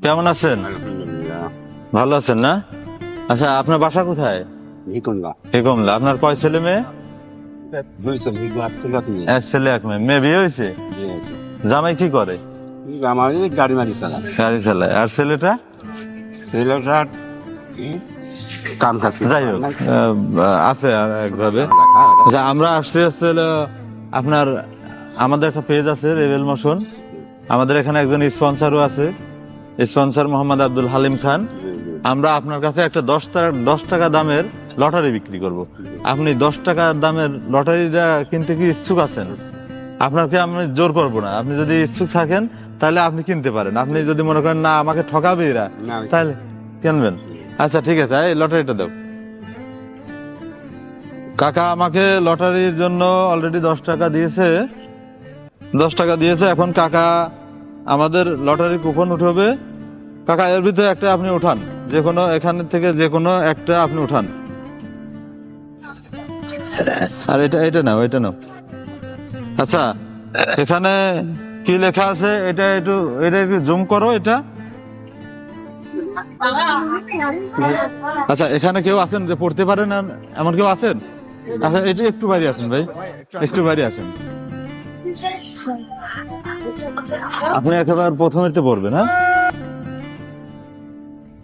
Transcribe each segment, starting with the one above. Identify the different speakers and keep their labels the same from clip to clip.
Speaker 1: কেমন আছেন? ভালো আছেন না? আচ্ছা, আপনার বাসা কোথায়? কমলা। আপনার কয় ছেলে মেয়ে? এক ছেলে এক মেয়ে। মেয়ে বিয়ে হয়েছে? জামাই কি করে?
Speaker 2: গাড়ি মারি চালা
Speaker 1: গাড়ি চালায়। আর ছেলেটা?
Speaker 2: কাম কাজ
Speaker 1: যাই হোক, আছে আর একভাবে। আচ্ছা, আমরা আসছি হলো আপনার, আমাদের একটা পেজ আছে রেবেল মোশন। আমাদের এখানে একজন স্পন্সরও আছে, স্পন্সর মোহাম্মদ আব্দুল হালিম খান। আমরা আপনার কাছে একটা 10 টাকা দামের লটারি বিক্রি করব। আপনি 10 টাকা দামের লটারিটা কিনতে কি ইচ্ছুক আছেন? আপনাকে আমি জোর করবো না, আপনি যদি ইচ্ছুক থাকেন তাহলে আপনি কিনতে পারেন। আপনি যদি মনে করেন না আমাকে ঠকাবে এরা, তাহলে কিনবেন। আচ্ছা ঠিক আছে, এই লটারিটা দাও। কাকা আমাকে লটারির জন্য অলরেডি 10 টাকা দিয়েছে। 10 টাকা দিয়েছে। এখন কাকা আমাদের লটারি কুপন উঠবে। কাকা এর ভিতরে একটা আপনি উঠান, যে কোনো এখান থেকে যে কোনো একটা আপনি উঠান। আর এটা নাও, এটা নাও। আচ্ছা, এখানে কি লেখা আছে এটা একটু জুম করো এটা। আচ্ছা, এখানে কেউ আছেন যে পড়তে পারেন না এমন কেউ আছেন? আচ্ছা, এটা একটু বাইরে আসেন ভাই, একটু বাইরে আসেন। আপনি একেবারে প্রথমেতে পড়বেন। হ্যাঁ,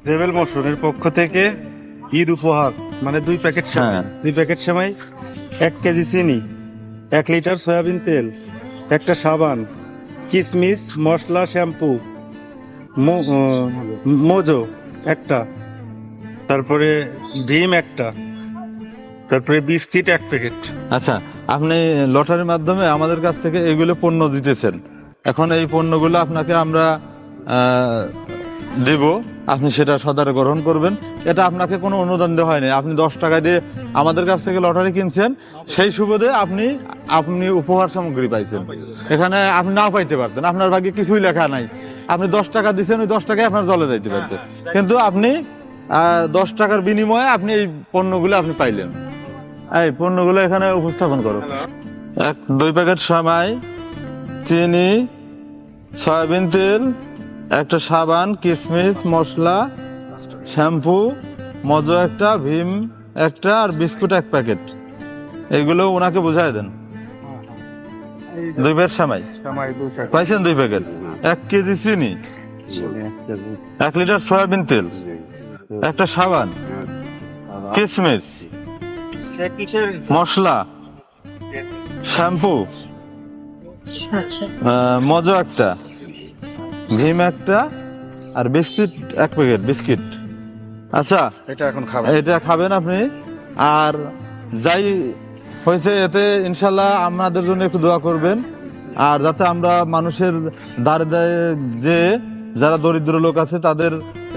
Speaker 3: রেবেল মোশনের পক্ষ থেকে ঈদ উপহার মানে 2 প্যাকেট সেমাই, 2 প্যাকেট সেমাই, 1 কেজি চিনি, 1 লিটার সয়াবিন তেল, একটা সাবান, কিশমিশ, মশলা, শ্যাম্পু, মোজো একটা, তারপরে ভীম একটা, তারপরে বিস্কিট 1 প্যাকেট।
Speaker 1: আচ্ছা, আপনি লটারির মাধ্যমে আমাদের কাছ থেকে এগুলো পণ্য দিতেছেন। এখন এই পণ্যগুলো আপনাকে আমরা দেব, আপনি সেটা সদারে গ্রহণ করবেন। এটা আপনাকে কোনো অনুদান দেওয়া হয়নি। আপনি 10 টাকা দিয়ে আমাদের কাছ থেকে লটারি কিনছেন, সেই সুবাদে আপনি উপহার সামগ্রী পাইছেন। এখানে আপনি নাও পাইতে পারতেন, আপনার ভাগ্যে কিছুই লেখা নাই। আপনি 10 টাকা দিচ্ছেন, ওই 10 টাকায় আপনার জলে যাইতে পারতেন, কিন্তু আপনি 10 টাকার বিনিময়ে আপনি এই পণ্যগুলো আপনি পাইলেন। এই পণ্যগুলো এখানে উপস্থাপন করো। 2 প্যাকেট সেমাই, চিনি, সয়াবিন তেল, একটা সাবান, কিশমিশ, মশলা, শ্যাম্পু, মজো একটা, ভীম একটা, আর বিস্কুট 1 প্যাকেট। এগুলো ওনাকে বুঝাই দেন। 2 প্যাকেট সেমাই পাইছেন, 2 প্যাকেট, 1 কেজি চিনি, 1 লিটার সয়াবিন তেল, একটা সাবান, কিশমিশ, মশলা, শ্যাম্পু, মজো একটা, ভীম একটা, আর বিস্কিট 1 প্যাকেট বিস্কিট। আচ্ছা,
Speaker 3: এটা এখন খাবেন,
Speaker 1: এটা খাবেন আপনি। আর যাই হয়েছে এতে ইনশাল্লাহ আমাদের জন্য একটু দোয়া করবেন। আর যাতে আমরা মানুষের দ্বারে দ্বারে যে যারা দরিদ্র লোক আছে তাদের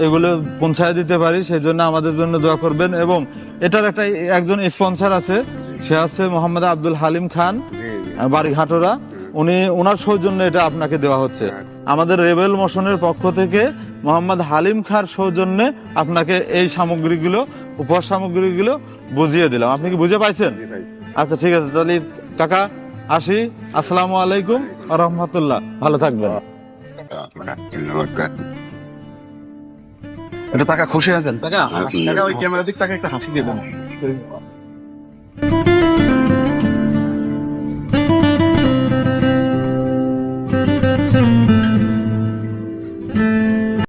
Speaker 1: এগুলো পৌঁছায় দিতে পারি, সেই জন্য আমাদের জন্য দোয়া করবেন। এবং এটার একজন স্পন্সর আছে, সে হচ্ছে মোহাম্মদ আব্দুল হালিম খান, বাড়ি ঘাটরা। ওনার সৌজন্যে এটা আপনাকে দেওয়া হচ্ছে। আমাদের রেবেল মোশনের পক্ষ থেকে মোহাম্মদ হালিম খার সৌজন্যে আপনাকে এই সামগ্রীগুলো, উপহার সামগ্রীগুলো বুঝিয়ে দিলাম। আপনি কি বুঝে পাইছেন? আচ্ছা ঠিক আছে, তাহলে কাকা আসি। আসসালামু আলাইকুম ওয়া রাহমাতুল্লাহ, ভালো থাকবেন।
Speaker 2: এটা টাকা খুশি আছেন?
Speaker 3: ওই ক্যামেরা দিক তাকে একটা হাসি দিয়ে দেন।